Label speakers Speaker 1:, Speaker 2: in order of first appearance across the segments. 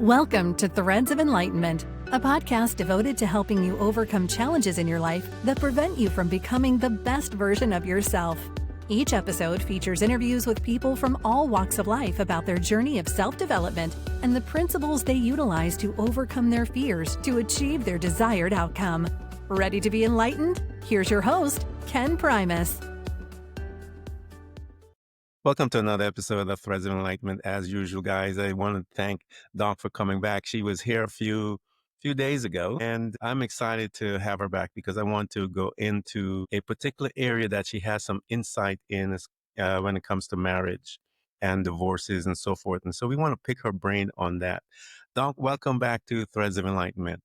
Speaker 1: Welcome to Threads of Enlightenment, a podcast devoted to helping you overcome challenges in your life that prevent you from becoming the best version of yourself. Each episode features interviews with people from all walks of life about their journey of self-development and the principles they utilize to overcome their fears to achieve their desired outcome. Ready to be enlightened? Here's your host, Ken Primus.
Speaker 2: Welcome to another episode of Threads of Enlightenment. As usual, guys, I want to thank Doc for coming back. She was here a few days ago, and I'm excited to have her back because I want to go into a particular area that she has some insight in when it comes to marriage and divorces and so forth. And so we want to pick her brain on that. Doc, welcome back to Threads of Enlightenment.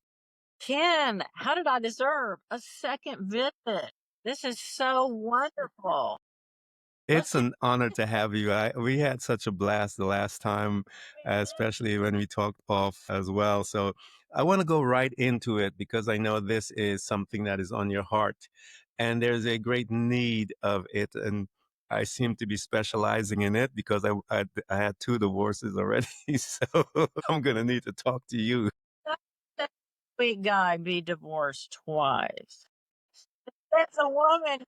Speaker 3: Ken, how did I deserve a second visit? This is so wonderful.
Speaker 2: It's an honor to have you. We had such a blast the last time, especially when we talked off as well. So I want to go right into it because I know this is something that is on your heart and there's a great need of it. And I seem to be specializing in it because I had 2 divorces already. So I'm going to need to talk to you.
Speaker 3: That sweet guy be divorced twice. That's a woman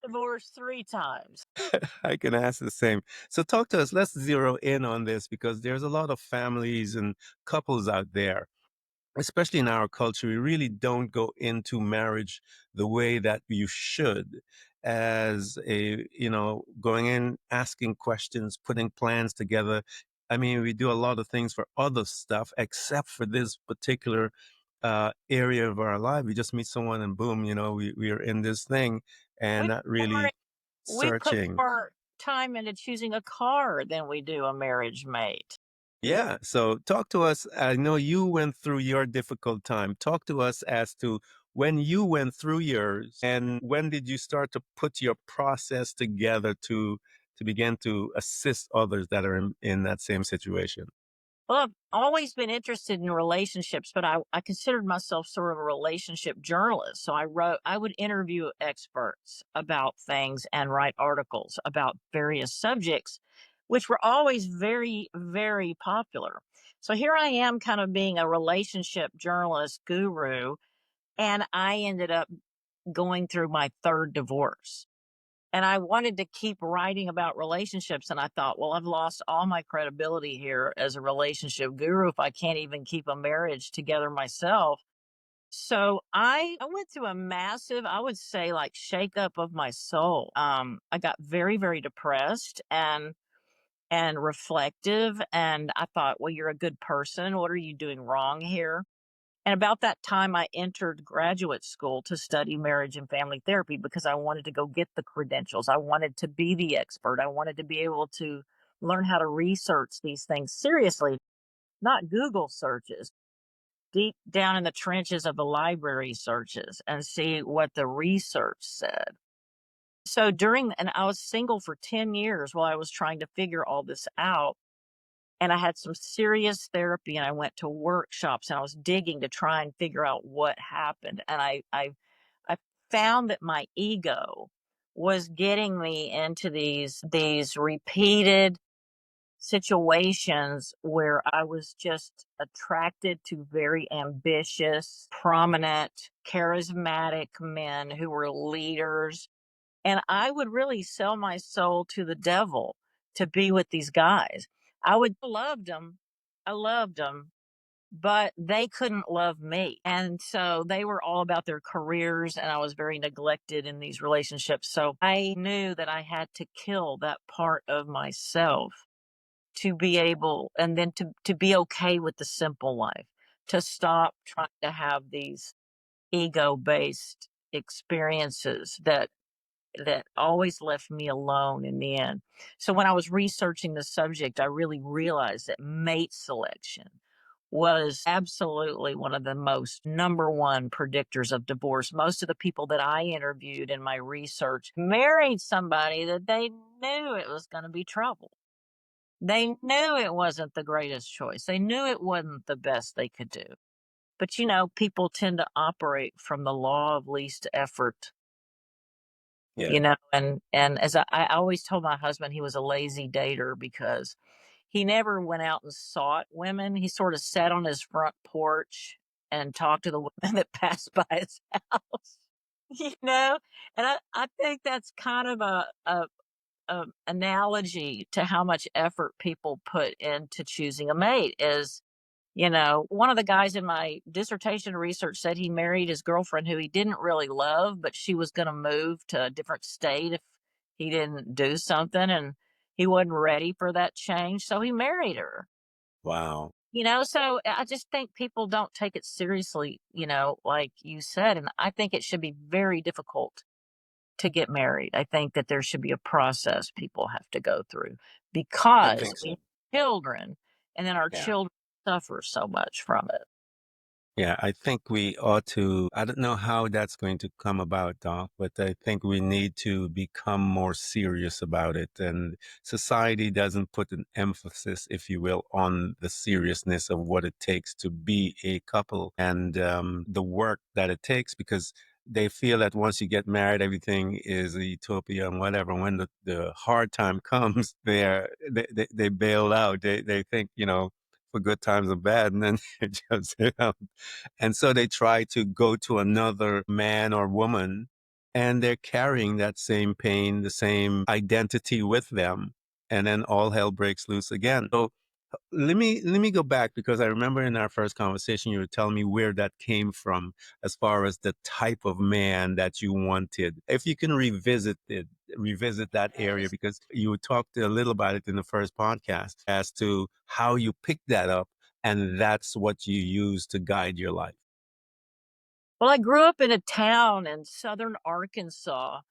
Speaker 3: divorced 3 times.
Speaker 2: I can ask the same. So talk to us. Let's zero in on this because there's a lot of families and couples out there, especially in our culture. We really don't go into marriage the way that you should, as going in, asking questions, putting plans together. I mean, we do a lot of things for other stuff, except for this particular area of our life. We just meet someone and boom, we are in this thing and not really
Speaker 3: We put
Speaker 2: searching.
Speaker 3: more time into choosing a car than we do a marriage mate.
Speaker 2: Yeah. So talk to us. I know you went through your difficult time. Talk to us as to when you went through yours and when did you start to put your process together to begin to assist others that are in that same situation.
Speaker 3: Well, I've always been interested in relationships, but I considered myself sort of a relationship journalist. So I would interview experts about things and write articles about various subjects, which were always very, very popular. So here I am kind of being a relationship journalist guru, and I ended up going through my 3rd divorce. And I wanted to keep writing about relationships. And I thought, well, I've lost all my credibility here as a relationship guru if I can't even keep a marriage together myself. So I went through a massive, I would say, like shakeup of my soul. I got very, very depressed and reflective. And I thought, well, you're a good person. What are you doing wrong here? And about that time, I entered graduate school to study marriage and family therapy because I wanted to go get the credentials. I wanted to be the expert. I wanted to be able to learn how to research these things seriously, not Google searches, deep down in the trenches of the library searches and see what the research said. So and I was single for 10 years while I was trying to figure all this out. And I had some serious therapy and I went to workshops and I was digging to try and figure out what happened. And I found that my ego was getting me into these repeated situations where I was just attracted to very ambitious, prominent, charismatic men who were leaders. And I would really sell my soul to the devil to be with these guys. I loved them, but they couldn't love me. And so they were all about their careers, and I was very neglected in these relationships. So I knew that I had to kill that part of myself to be able, and then to be okay with the simple life, to stop trying to have these ego-based experiences that always left me alone in the end. So when I was researching the subject, I really realized that mate selection was absolutely one of the most number one predictors of divorce. Most of the people that I interviewed in my research married somebody that they knew it was going to be trouble. They knew it wasn't the greatest choice. They knew it wasn't the best they could do. But people tend to operate from the law of least effort.
Speaker 2: Yeah.
Speaker 3: And as I always told my husband, he was a lazy dater because he never went out and sought women. He sort of sat on his front porch and talked to the women that passed by his house, you know? And I think that's kind of a analogy to how much effort people put into choosing a mate is, one of the guys in my dissertation research said he married his girlfriend who he didn't really love, but she was going to move to a different state if he didn't do something. And he wasn't ready for that change. So he married her.
Speaker 2: Wow.
Speaker 3: So I just think people don't take it seriously, like you said. And I think it should be very difficult to get married. I think that there should be a process people have to go through
Speaker 2: I
Speaker 3: because
Speaker 2: think
Speaker 3: we
Speaker 2: so.
Speaker 3: have children and then our
Speaker 2: Yeah.
Speaker 3: children suffer so much from it.
Speaker 2: Yeah, I think we ought to. I don't know how that's going to come about, Doc, but I think we need to become more serious about it. And society doesn't put an emphasis, if you will, on the seriousness of what it takes to be a couple and the work that it takes because they feel that once you get married, everything is a utopia and whatever. When the hard time comes, they bail out. They think, for good times and bad, and then they just, and so they try to go to another man or woman, and they're carrying that same pain, the same identity with them. And then all hell breaks loose again. So let me go back because I remember in our first conversation you were telling me where that came from as far as the type of man that you wanted. If you can revisit that area because you talked a little about it in the first podcast as to how you picked that up and that's what you use to guide your life.
Speaker 3: Well, I grew up in a town in southern Arkansas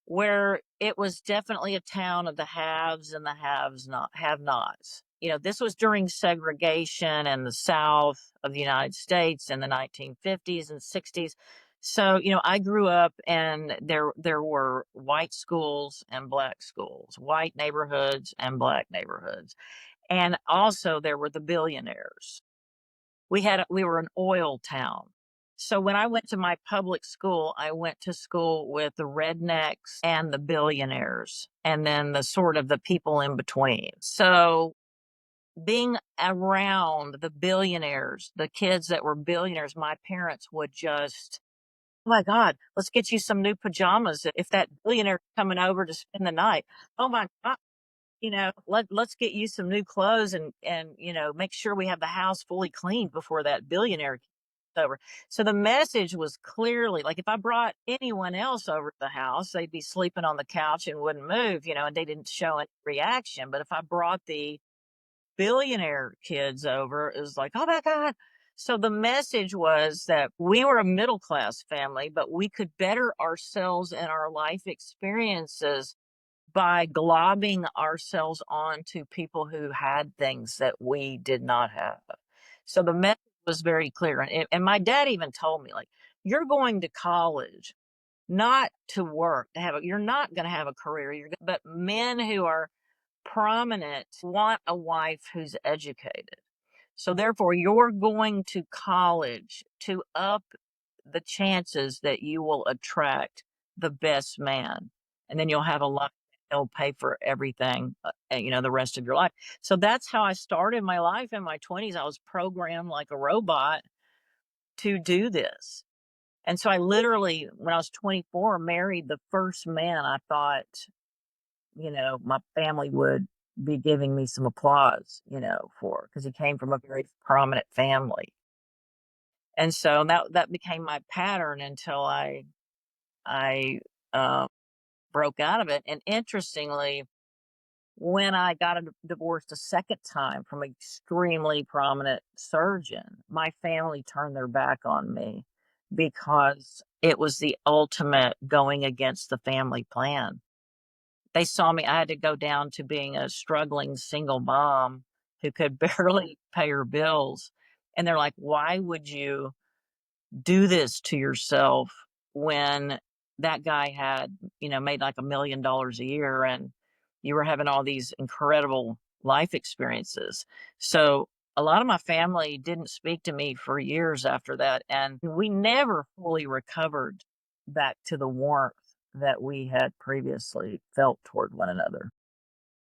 Speaker 3: where it was definitely a town of the haves and the have nots. This was during segregation in the South of the United States in the 1950s and 60s. So, I grew up and there were white schools and black schools, white neighborhoods and black neighborhoods. And also there were the billionaires. We were an oil town. So when I went to my public school, I went to school with the rednecks and the billionaires and then the sort of the people in between. So being around the billionaires, the kids that were billionaires, my parents would just, oh my God, let's get you some new pajamas if that billionaire coming over to spend the night. Oh my God, let's get you some new clothes and make sure we have the house fully cleaned before that billionaire comes over. So the message was clearly like if I brought anyone else over to the house, they'd be sleeping on the couch and wouldn't move, and they didn't show any reaction. But if I brought the billionaire kids over, it was like, oh my God. So the message was that we were a middle class family, but we could better ourselves and our life experiences by globbing ourselves onto people who had things that we did not have. So the message was very clear. And my dad even told me, like, you're going to college not to work, you're not going to have a career. But men who are prominent want a wife who's educated. So therefore, you're going to college to up the chances that you will attract the best man. And then you'll have a lot, he'll pay for everything, the rest of your life. So that's how I started my life in my 20s. I was programmed like a robot to do this. And so I literally, when I was 24, married the first man I thought, my family would be giving me some applause, for because he came from a very prominent family. And so that became my pattern until I uh, broke out of it. And interestingly, when I got divorced a second time from an extremely prominent surgeon, my family turned their back on me because it was the ultimate going against the family plan. They saw me, I had to go down to being a struggling single mom who could barely pay her bills. And they're like, why would you do this to yourself when that guy had, made like $1 million a year and you were having all these incredible life experiences. So a lot of my family didn't speak to me for years after that. And we never fully recovered back to the warmth that we had previously felt toward one another.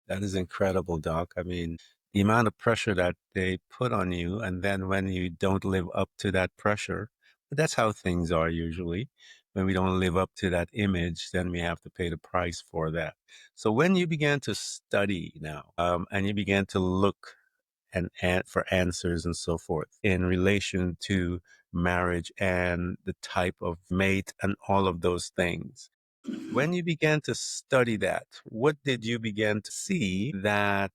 Speaker 2: That is incredible, Doc. I mean, the amount of pressure that they put on you, and then when you don't live up to that pressure, but that's how things are usually. When we don't live up to that image, then we have to pay the price for that. So when you began to study now, and you began to look and for answers and so forth in relation to marriage and the type of mate and all of those things. When you began to study that, what did you begin to see that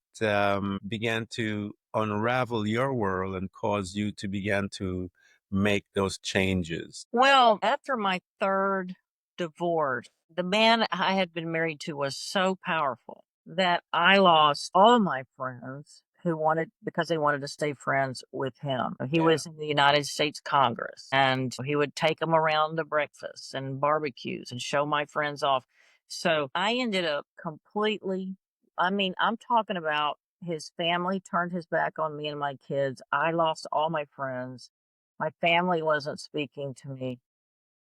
Speaker 2: began to unravel your world and cause you to begin to make those changes?
Speaker 3: Well, after my third divorce, the man I had been married to was so powerful that I lost all my friends who wanted, because they wanted to stay friends with him. He
Speaker 2: Yeah.
Speaker 3: was in the United States Congress and he would take them around to breakfast and barbecues and show my friends off. So I ended up completely, I mean, I'm talking about his family turned his back on me and my kids. I lost all my friends. My family wasn't speaking to me.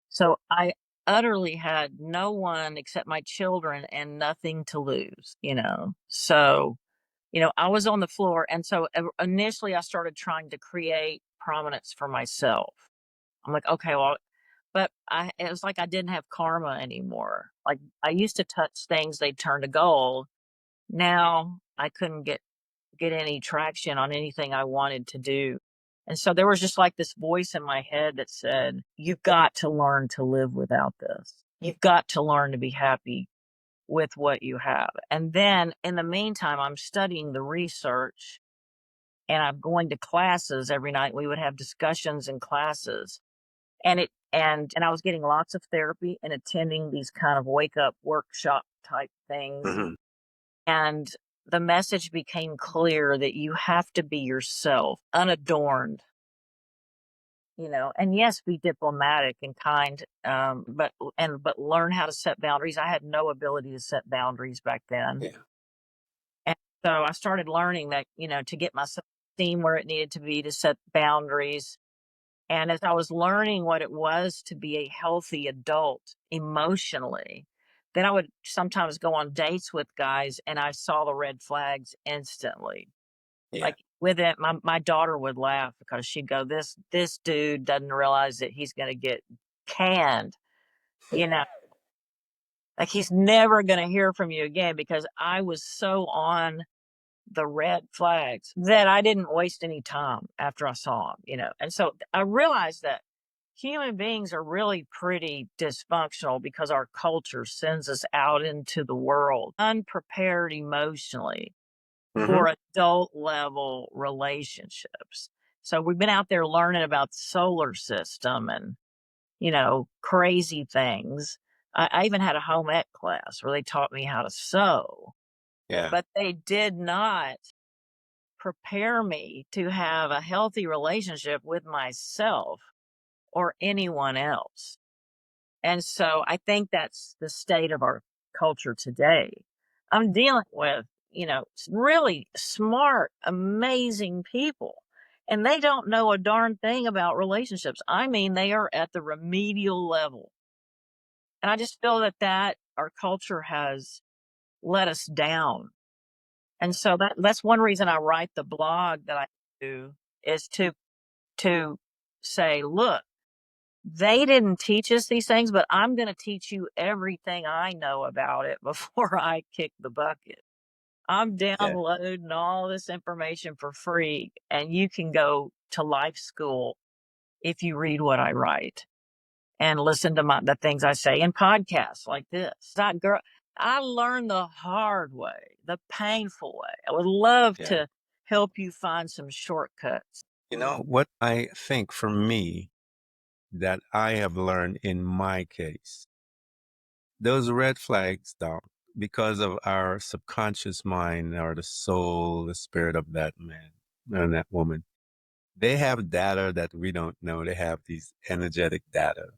Speaker 3: So I utterly had no one except my children and nothing to lose, you know? So, I was on the floor. And so initially I started trying to create prominence for myself. I'm like, okay, well, but it was like I didn't have karma anymore. Like I used to touch things, they'd turn to gold. Now I couldn't get any traction on anything I wanted to do. And so there was just like this voice in my head that said, "You've got to learn to live without this. You've got to learn to be happy with what you have." And then in the meantime, I'm studying the research and I'm going to classes every night. We would have discussions in classes. And I was getting lots of therapy and attending these kind of wake up workshop type things.
Speaker 2: Mhm.
Speaker 3: And the message became clear that you have to be yourself, unadorned, and yes, be diplomatic and kind, but learn how to set boundaries. I had no ability to set boundaries back then.
Speaker 2: Yeah.
Speaker 3: And so I started learning that, to get my self-esteem where it needed to be, to set boundaries. And as I was learning what it was to be a healthy adult emotionally, then I would sometimes go on dates with guys and I saw the red flags instantly.
Speaker 2: Yeah.
Speaker 3: Like with it, my daughter would laugh because she'd go, this dude doesn't realize that he's gonna get canned, you know, like he's never gonna hear from you again because I was so on the red flags that I didn't waste any time after I saw him. And so I realized that human beings are really pretty dysfunctional because our culture sends us out into the world unprepared emotionally
Speaker 2: Hmm.
Speaker 3: for adult level relationships. So we've been out there learning about the solar system and, crazy things. I even had a home ec class where they taught me how to sew,
Speaker 2: Yeah.
Speaker 3: but they did not prepare me to have a healthy relationship with myself or anyone else. And so I think that's the state of our culture today. I'm dealing with, really smart, amazing people, and they don't know a darn thing about relationships. I mean, they are at the remedial level. And I just feel that our culture has let us down. And so that's one reason I write the blog that I do is to say, look, they didn't teach us these things, but I'm gonna teach you everything I know about it before I kick the bucket. I'm
Speaker 2: Yeah.
Speaker 3: downloading all this information for free, and you can go to life school if you read what I write and listen to the things I say in podcasts like this. I learned the hard way, the painful way. I would love
Speaker 2: Yeah.
Speaker 3: to help you find some shortcuts.
Speaker 2: You know, what I think for me that I have learned in my case, those red flags don't, because of our subconscious mind or the soul, the spirit of that man and that woman. They have data that we don't know. They have these energetic data.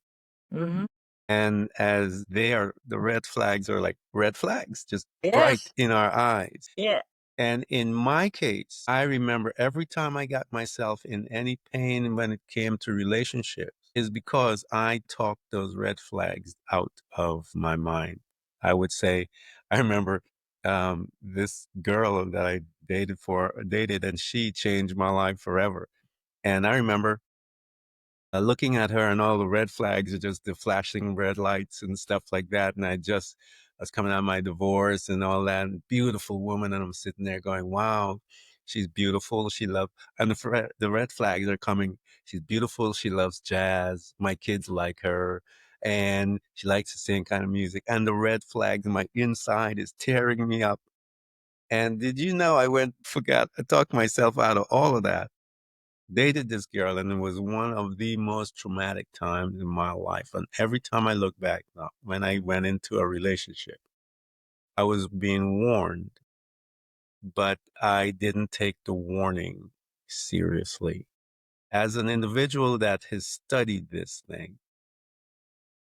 Speaker 3: Mhm.
Speaker 2: And as they are, the red flags are like red flags, just bright
Speaker 3: Yes.
Speaker 2: in our eyes.
Speaker 3: Yeah.
Speaker 2: And in my case, I remember every time I got myself in any pain when it came to relationships is because I talked those red flags out of my mind. I would say, I remember this girl that I dated, and she changed my life forever. And I remember looking at her and all the red flags are just the flashing red lights and stuff like that. And I was coming out of my divorce and all that, and beautiful woman. And I'm sitting there going, wow, she's beautiful. And the red flags are coming. She's beautiful. She loves jazz. My kids like her and she likes the same kind of music. And the red flags, my inside is tearing me up. And did you know I talked myself out of all of that, dated this girl, and it was one of the most traumatic times in my life. And every time I look back now, when I went into a relationship, I was being warned, but I didn't take the warning seriously. As an individual that has studied this thing,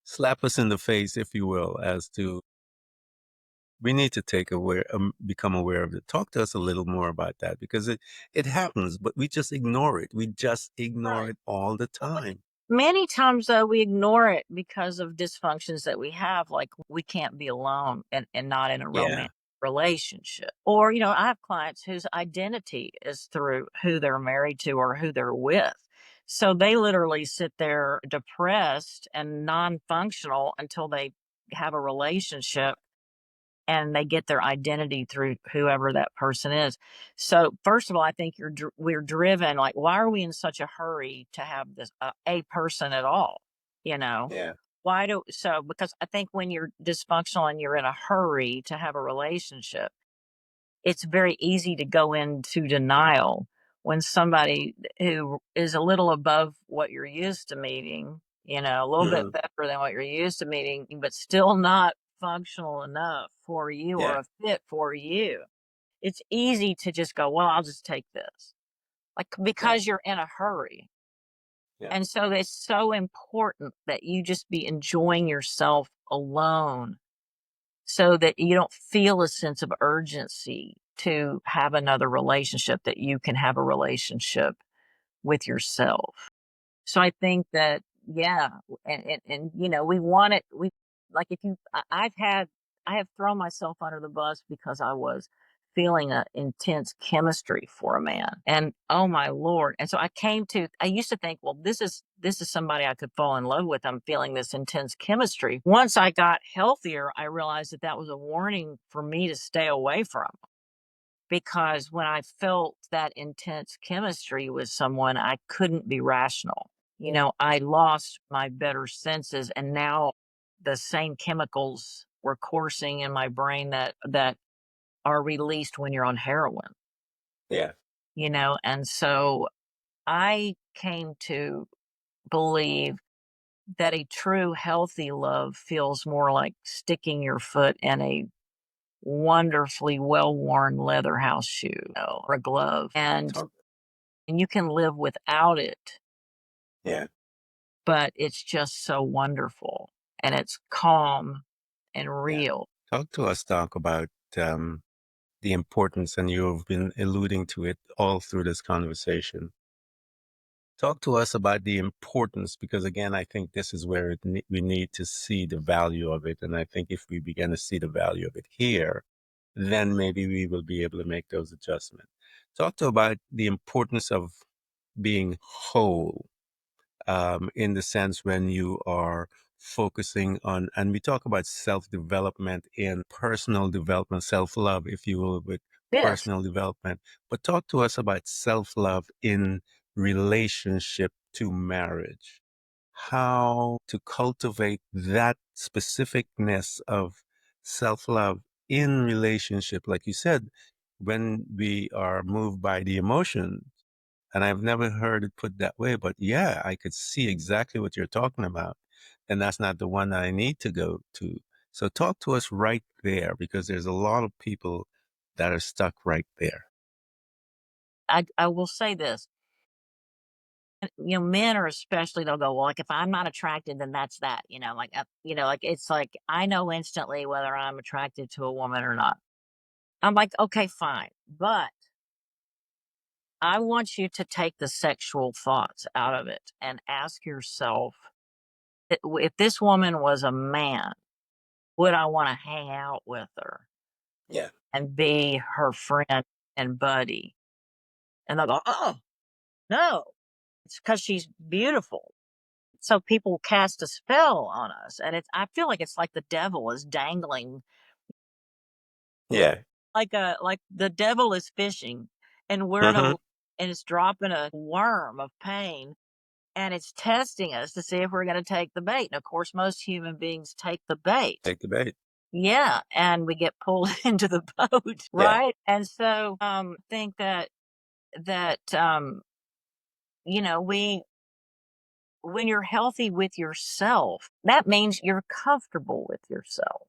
Speaker 2: slap us in the face, if you will, as to we need to become aware of it. Talk to us a little more about that because it happens, but we just ignore it. We just ignore
Speaker 3: Right.
Speaker 2: it all the time.
Speaker 3: Many times, though, we ignore it because of dysfunctions that we have, like we can't be alone and not in a
Speaker 2: Yeah.
Speaker 3: romantic relationship. Or, I have clients whose identity is through who they're married to or who they're with. So they literally sit there depressed and non functional until they have a relationship and they get their identity through whoever that person is. So, first of all, I think we're driven. Like, why are we in such a hurry to have this a person at all? You know,
Speaker 2: Yeah.
Speaker 3: why do so? Because I think when you're dysfunctional and you're in a hurry to have a relationship, it's very easy to go into denial when somebody who is a little above what you're used to meeting, a little bit
Speaker 2: Mhm.
Speaker 3: better than what you're used to meeting, but still not functional enough for you or
Speaker 2: Yeah.
Speaker 3: a fit for you. It's easy to just go, well, I'll just take this. Like
Speaker 2: Yeah.
Speaker 3: because you're in a hurry.
Speaker 2: Yeah.
Speaker 3: And so it's so important that you just be enjoying yourself alone so that you don't feel a sense of urgency to have another relationship, that you can have a relationship with yourself. So I think that, yeah, and we want it. We like if you, I have thrown myself under the bus because I was feeling a intense chemistry for a man, and oh my lord! And so I used to think, well, this is somebody I could fall in love with. I'm feeling this intense chemistry. Once I got healthier, I realized that that was a warning for me to stay away from, because when I felt that intense chemistry with someone, I couldn't be rational. I lost my better senses, and now the same chemicals were coursing in my brain that are released when you're on heroin,
Speaker 2: Yeah.
Speaker 3: and so I came to believe that a true healthy love feels more like sticking your foot in a wonderfully well-worn leather house shoe, or a glove,
Speaker 2: Talk.
Speaker 3: and you can live without it,
Speaker 2: Yeah.
Speaker 3: but it's just so wonderful, and it's calm and
Speaker 2: Yeah.
Speaker 3: real.
Speaker 2: Talk to us, Doc, about the importance, and you've been alluding to it all through this conversation. Talk to us about the importance, because again, I think this is where we need to see the value of it. And I think if we begin to see the value of it here, then maybe we will be able to make those adjustments. Talk to about the importance of being whole, in the sense when you are focusing on, and we talk about self development in personal development, self love, if you will, with
Speaker 3: Yes.
Speaker 2: personal development. But talk to us about self love in relationship to marriage, how to cultivate that specificness of self love in relationship. Like you said, when we are moved by the emotion, and I've never heard it put that way, but yeah, I could see exactly what you're talking about. And that's not the one I need to go to. So talk to us right there, because there's a lot of people that are stuck right there.
Speaker 3: I will say this, men are especially, they'll go, well, like if I'm not attracted, then that's that, like it's like I know instantly whether I'm attracted to a woman or not. I'm like, okay, fine. But I want you to take the sexual thoughts out of it and ask yourself, if this woman was a man, would I want to hang out with her
Speaker 2: Yeah.
Speaker 3: and be her friend? and Buddy. And they'll go, oh, no, it's because she's beautiful. So people cast a spell on us. And I feel like it's like the devil is dangling,
Speaker 2: Yeah.
Speaker 3: like the devil is fishing and we're in a,
Speaker 2: Hmm.
Speaker 3: and it's dropping a worm of pain and it's testing us to see if we're going to take the bait. And of course, most human beings take the bait.
Speaker 2: Take the bait.
Speaker 3: Yeah, and we get pulled into the boat,
Speaker 2: Yeah.
Speaker 3: right? And so, think that you know, when you're healthy with yourself, that means you're comfortable with yourself.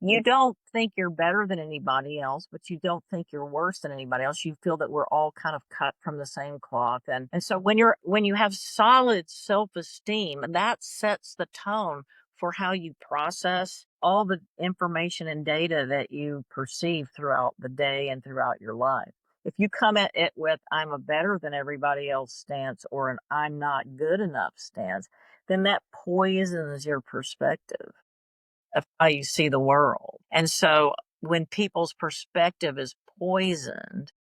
Speaker 3: You don't think you're better than anybody else, but you don't think you're worse than anybody else. You feel that we're all kind of cut from the same cloth. And so when you have solid self-esteem, that sets the tone for how you process all the information and data that you perceive throughout the day and throughout your life. If you come at it with I'm a better than everybody else stance or an I'm not good enough stance, then that poisons your perspective of how you see the world. And so when people's perspective is poisoned,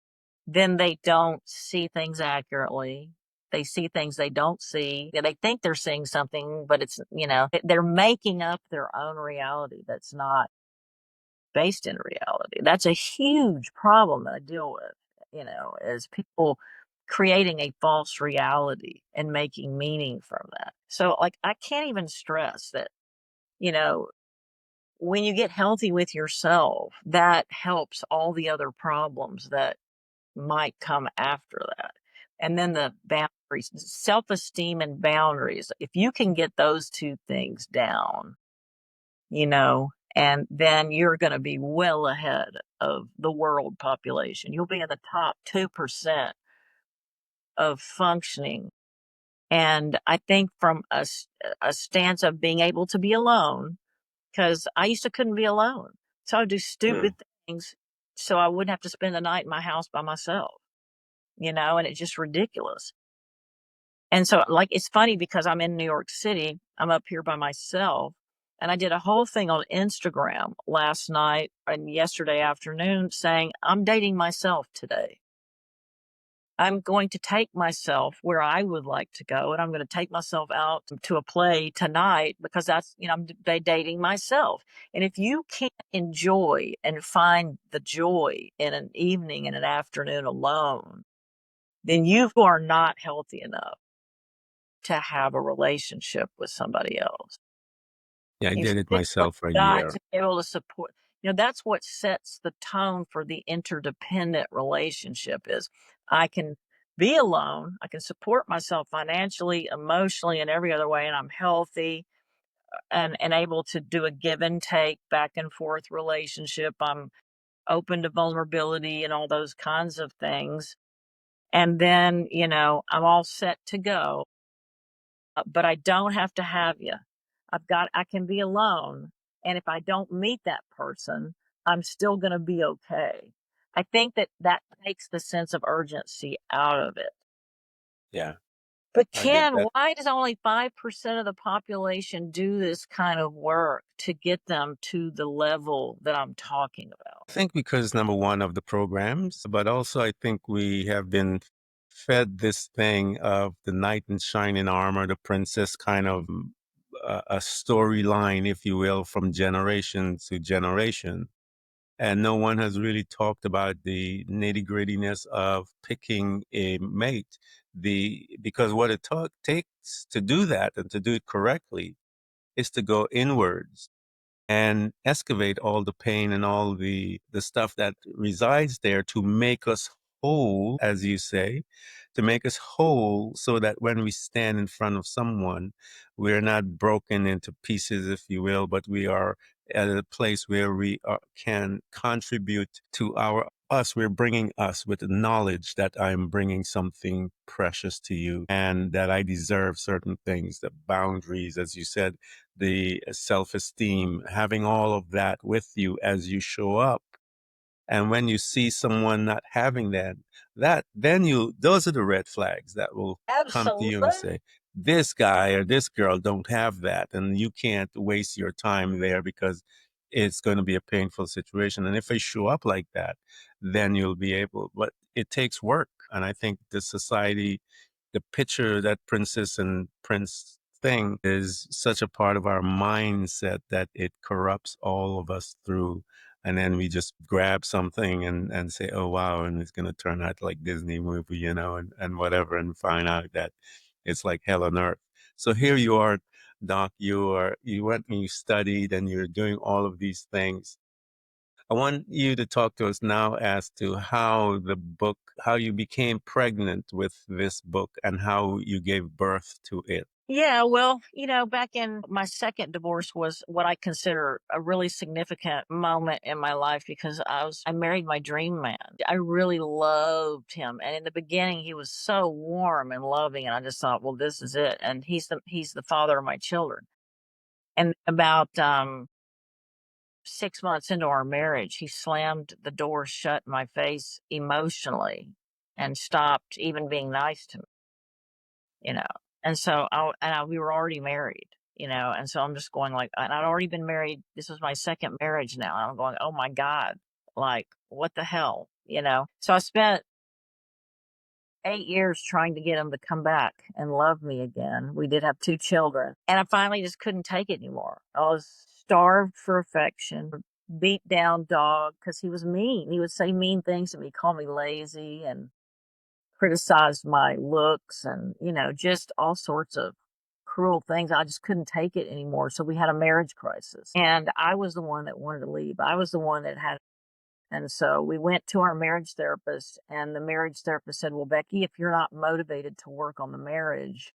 Speaker 3: then they don't see things accurately. They see things they don't see. They think they're seeing something, but it's, they're making up their own reality that's not based in reality. That's a huge problem that I deal with, is people creating a false reality and making meaning from that. So, like, I can't even stress that, you know, when you get healthy with yourself, that helps all the other problems that might come after that. And then the boundaries, self esteem and boundaries. If you can get those two things down, and then you're going to be well ahead of the world population. You'll be in the top 2% of functioning. And I think from a stance of being able to be alone, because I used to couldn't be alone. So I would do
Speaker 2: Mm.
Speaker 3: stupid things so I wouldn't have to spend the night in my house by myself, and it's just ridiculous. And so, like, it's funny because I'm in New York City, I'm up here by myself, and I did a whole thing on Instagram last night and yesterday afternoon saying, I'm dating myself today. I'm going to take myself where I would like to go, and I'm going to take myself out to a play tonight because that's, I'm dating myself. And if you can't enjoy and find the joy in an evening and an afternoon alone, then you are not healthy enough to have a relationship with somebody else.
Speaker 2: Yeah, I
Speaker 3: You've
Speaker 2: did it
Speaker 3: simply
Speaker 2: myself for a
Speaker 3: got
Speaker 2: year.
Speaker 3: to be able to support. That's what sets the tone for the interdependent relationship is I can be alone, I can support myself financially, emotionally, and every other way, and I'm healthy and able to do a give and take back and forth relationship. I'm open to vulnerability and all those kinds of things. And then, I'm all set to go, but I don't have to have you. I can be alone. And if I don't meet that person, I'm still going to be okay. I think that takes the sense of urgency out of it.
Speaker 2: Yeah,
Speaker 3: But
Speaker 2: I did
Speaker 3: Ken,
Speaker 2: that.
Speaker 3: why does only 5% of the population do this kind of work to get them to the level that I'm talking about?
Speaker 2: I think because number one of the programs, but also I think we have been fed this thing of the knight in shining armor, the princess kind of a storyline, if you will, from generation to generation. And no one has really talked about the nitty grittiness of picking a mate. Because what it takes to do that and to do it correctly is to go inwards and excavate all the pain and all the stuff that resides there to make us whole, as you say, to make us whole so that when we stand in front of someone, we're not broken into pieces, if you will, but we are at a place where we can contribute to our us. We're bringing us with the knowledge that I'm bringing something precious to you and that I deserve certain things, the boundaries, as you said, the self-esteem, having all of that with you as you show up. And when you see someone not having that then those are the red flags that will come to you and
Speaker 3: Absolutely.
Speaker 2: say, this guy or this girl don't have that. And you can't waste your time there because it's going to be a painful situation. And if they show up like that, then you'll be able, but it takes work. And I think the society, the picture that princess and prince thing is such a part of our mindset that it corrupts all of us through. And then we just grab something and say, oh, wow. And it's going to turn out like Disney movie, and whatever, and find out that it's like hell on earth. So here you are, Doc, you went and you studied and you're doing all of these things. I want you to talk to us now as to how you became pregnant with this book and how you gave birth to it.
Speaker 3: Yeah, well, back in my second divorce was what I consider a really significant moment in my life because I married my dream man. I really loved him. And in the beginning he was so warm and loving, and I just thought, well, this is it. And he's the father of my children. And about 6 months into our marriage, he slammed the door shut in my face emotionally and stopped even being nice to me, you know. And so we were already married, and so I'm just going like, and I'd already been married. This was my second marriage now. And I'm going, oh my God, like what the hell, So I spent 8 years trying to get him to come back and love me again. We did have two children, and I finally just couldn't take it anymore. I was starved for affection, beat down dog because he was mean. He would say mean things to me, call me lazy, and criticized my looks and, just all sorts of cruel things. I just couldn't take it anymore. So we had a marriage crisis. And I was the one that wanted to leave. I was the one that had. And so we went to our marriage therapist, and the marriage therapist said, well, Becky, if you're not motivated to work on the marriage,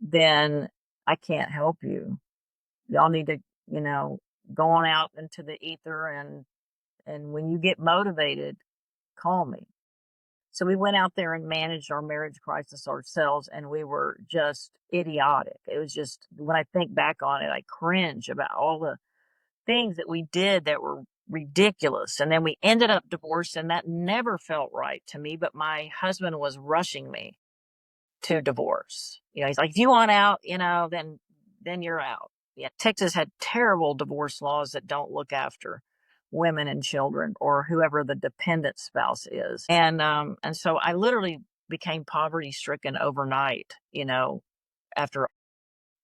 Speaker 3: then I can't help you. Y'all need to, you know, go on out into the ether, and when you get motivated, call me. So we went out there and managed our marriage crisis ourselves, and we were just idiotic. It was just, when I think back on it, I cringe about all the things that we did that were ridiculous. And then we ended up divorced, and that never felt right to me. But my husband was rushing me to divorce. He's like, if you want out, then you're out. Yeah, Texas had terrible divorce laws that don't look after women and children or whoever the dependent spouse is. And so I literally became poverty stricken overnight, after,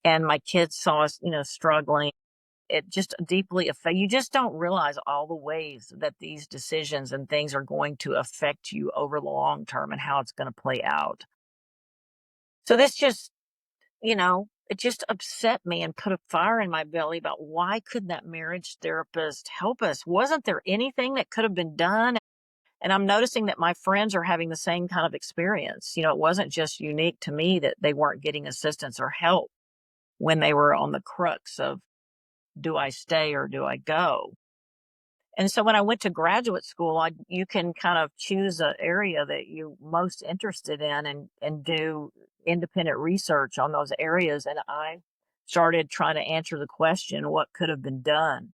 Speaker 3: and my kids saw us, struggling. It just deeply affect you. Just don't realize all the ways that these decisions and things are going to affect you over the long term and how it's going to play out. So this just, it just upset me and put a fire in my belly about why couldn't that marriage therapist help us? Wasn't there anything that could have been done? And I'm noticing that my friends are having the same kind of experience. It wasn't just unique to me that they weren't getting assistance or help when they were on the crux of, do I stay or do I go? And so when I went to graduate school, you can kind of choose an area that you're most interested in and do independent research on those areas. And I started trying to answer the question, what could have been done?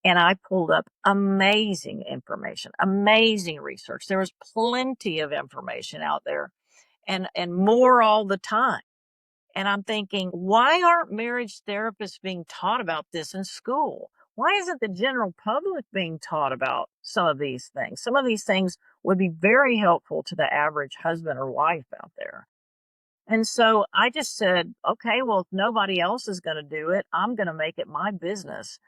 Speaker 3: And I pulled up amazing information, amazing research. There was plenty of information out there, and more all the time. And I'm thinking, why aren't marriage therapists being taught about this in school? Why isn't the general public being taught about some of these things? Some of these things would be very helpful to the average husband or wife out there. And so I just said, okay, well, if nobody else is going to do it, I'm going to make it my business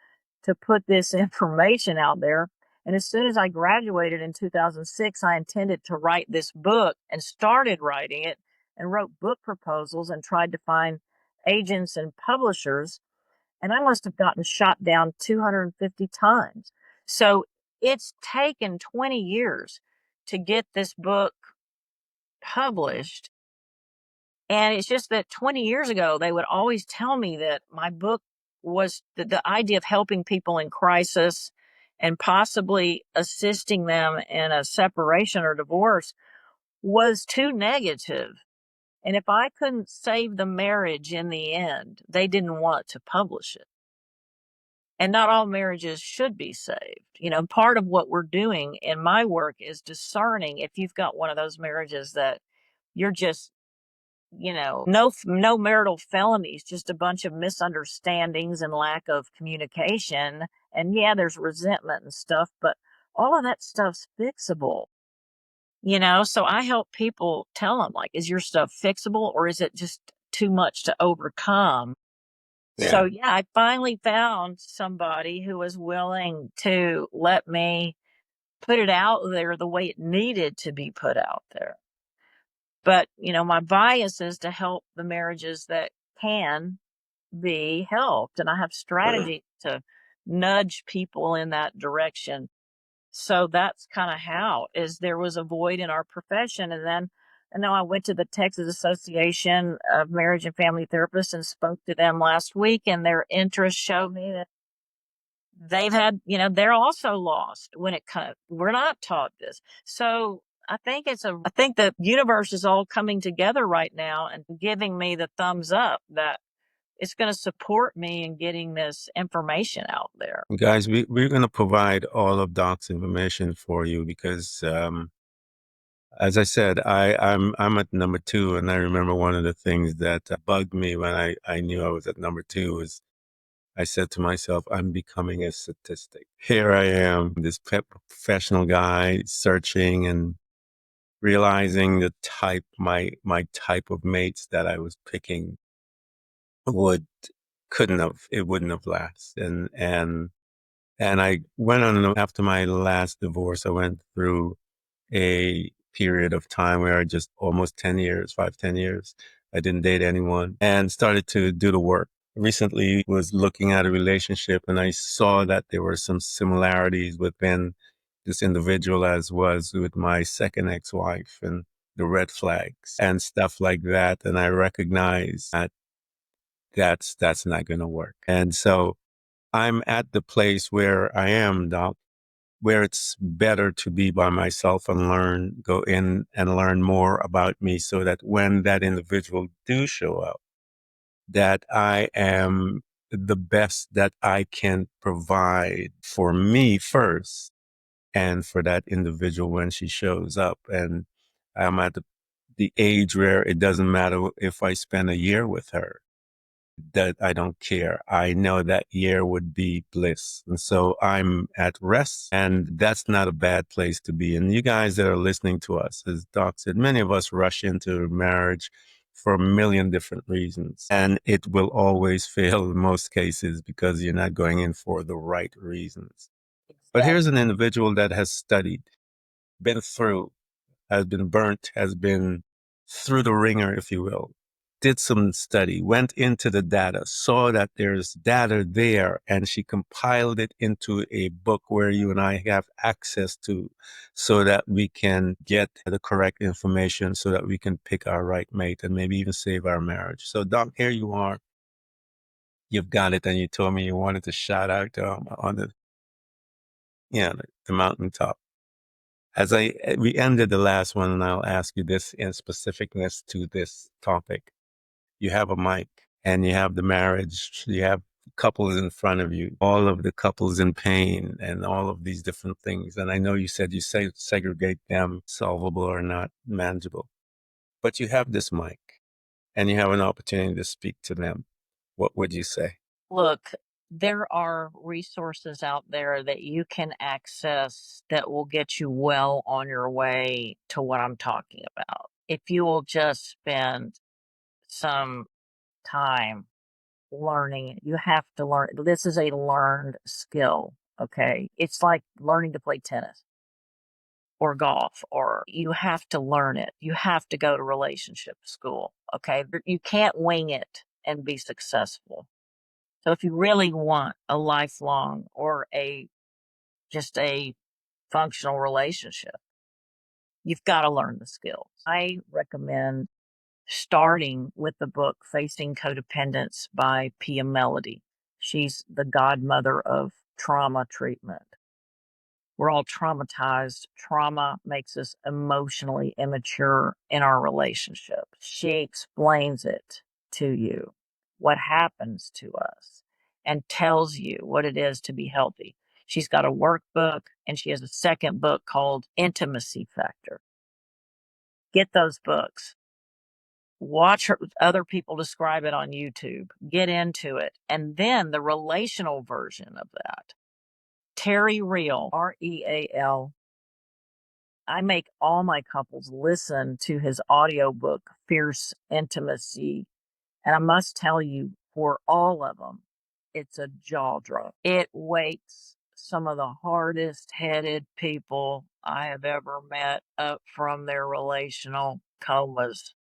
Speaker 3: to put this information out there. And as soon as I graduated in 2006, I intended to write this book and started writing it and wrote book proposals and tried to find agents and publishers. And I must have gotten shot down 250 times. So it's taken 20 years to get this book published. And it's just that 20 years ago, they would always tell me that my book was the idea of helping people in crisis and possibly assisting them in a separation or divorce was too negative. And if I couldn't save the marriage in the end, they didn't want to publish it. And not all marriages should be saved. Part of what we're doing in my work is discerning if you've got one of those marriages that you're just no marital felonies, just a bunch of misunderstandings and lack of communication. And yeah, there's resentment and stuff, but all of that stuff's fixable. So I help people tell them, like, is your stuff fixable or is it just too much to overcome? So
Speaker 2: Yeah.
Speaker 3: yeah, I finally found somebody who was willing to let me put it out there the way it needed to be put out there. But, my bias is to help the marriages that can be helped. And I have strategies to nudge people in that direction. So that's kind of how is there was a void in our profession. And then I know I went to the Texas Association of Marriage and Family Therapists and spoke to them last week, and their interest showed me that they've had, they're also lost when it comes. We're not taught this. So I think the universe is all coming together right now and giving me the thumbs up that it's going to support me in getting this information out there.
Speaker 2: Guys, we're going to provide all of Doc's information for you because, as I said, I'm at number 2, and I remember one of the things that bugged me when I knew I was at number 2 is I said to myself, I'm becoming a statistic. Here I am, this professional guy searching and realizing the my type of mates that I was picking would it wouldn't have lasted. And I went on, after my last divorce, I went through a period of time where I just almost 10 years, 10 years, I didn't date anyone and started to do the work. Recently was looking at a relationship and I saw that there were some similarities within this individual as was with my second ex-wife and the red flags and stuff like that. And I recognized that that's not going to work. And so I'm at the place where I am, Doc, where it's better to be by myself and go in and learn more about me so that when that individual do show up, that I am the best that I can provide for me first and for that individual when she shows up. And I'm at the age where it doesn't matter if I spend a year with her, that I don't care. I know that year would be bliss. And so I'm at rest, and that's not a bad place to be. And you guys that are listening to us, as Doc said, many of us rush into marriage for a million different reasons, and it will always fail in most cases because you're not going in for the right reasons. But
Speaker 3: Exactly.
Speaker 2: here's an individual that has studied, been through, has been burnt, has been through the ringer, if you will, did some study, went into the data, saw that there's data there, and she compiled it into a book where you and I have access to so that we can get the correct information so that we can pick our right mate and maybe even save our marriage. So, Doc, here you are. You've got it, and you told me you wanted to shout out on the mountaintop. We ended the last one, and I'll ask you this in specificness to this topic. You have a mic and you have the marriage, you have couples in front of you, all of the couples in pain and all of these different things. And I know you said you segregate them solvable or not manageable, but you have this mic and you have an opportunity to speak to them. What would you say?
Speaker 3: Look, there are resources out there that you can access that will get you well on your way to what I'm talking about. If you will just spend some time learning it, you have to learn. This is a learned skill. Okay. It's like learning to play tennis or golf, or you have to learn it. You have to go to relationship school. Okay. You can't wing it and be successful. So if you really want a lifelong or just a functional relationship, you've got to learn the skills. I recommend starting with the book Facing Codependence by Pia Melody. She's the godmother of trauma treatment. We're all traumatized. Trauma makes us emotionally immature in our relationships. She explains it to you, what happens to us, and tells you what it is to be healthy. She's got a workbook and she has a second book called Intimacy Factor. Get those books. watch other people describe it on YouTube, get into it. And then the relational version of that, Terry Real, Real. I make all my couples listen to his audiobook, Fierce Intimacy. And I must tell you, for all of them, it's a jaw drop. It wakes some of the hardest headed people I have ever met up from their relational comas.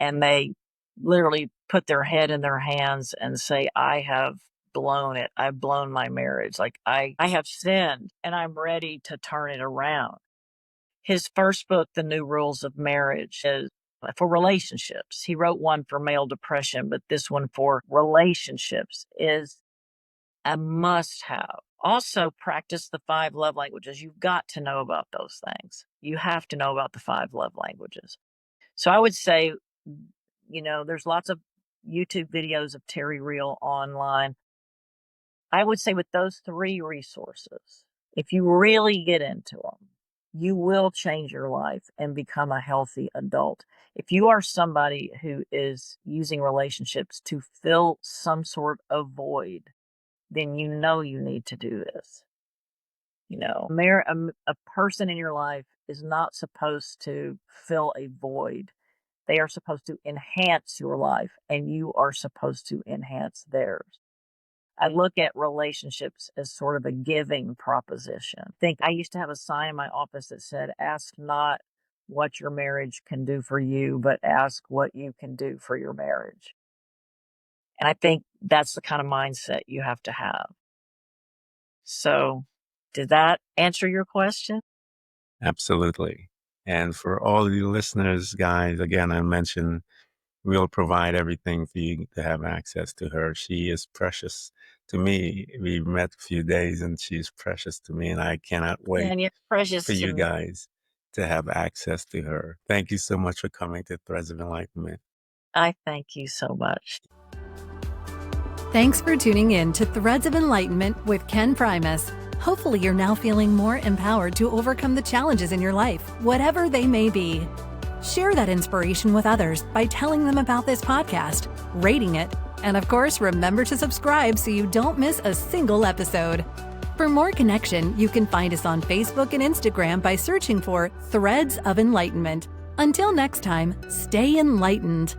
Speaker 3: And they literally put their head in their hands and say, I have blown it. I've blown my marriage. Like I have sinned and I'm ready to turn it around. His first book, The New Rules of Marriage, is for relationships. He wrote one for male depression, but this one for relationships is a must have. Also, practice the 5 love languages. You've got to know about those things. You have to know about the 5 love languages. So I would say, there's lots of YouTube videos of Terry Real online. I would say with those 3 resources, if you really get into them, you will change your life and become a healthy adult. If you are somebody who is using relationships to fill some sort of void, then you need to do this. A person in your life is not supposed to fill a void. They are supposed to enhance your life, and you are supposed to enhance theirs. I look at relationships as sort of a giving proposition. I used to have a sign in my office that said, ask not what your marriage can do for you, but ask what you can do for your marriage. And I think that's the kind of mindset you have to have. So, did that answer your question?
Speaker 2: Absolutely. And for all of you listeners, guys, again, I mentioned we'll provide everything for you to have access to her. She is precious to me. We met a few days and she's precious to me, and I cannot wait
Speaker 3: And you're precious
Speaker 2: for
Speaker 3: to
Speaker 2: you
Speaker 3: me.
Speaker 2: guys to have access to her. Thank you so much for coming to Threads of Enlightenment.
Speaker 3: I thank you so much.
Speaker 1: Thanks for tuning in to Threads of Enlightenment with Ken Primus. Hopefully you're now feeling more empowered to overcome the challenges in your life, whatever they may be. Share that inspiration with others by telling them about this podcast, rating it, and of course, remember to subscribe so you don't miss a single episode. For more connection, you can find us on Facebook and Instagram by searching for Threads of Enlightenment. Until next time, stay enlightened.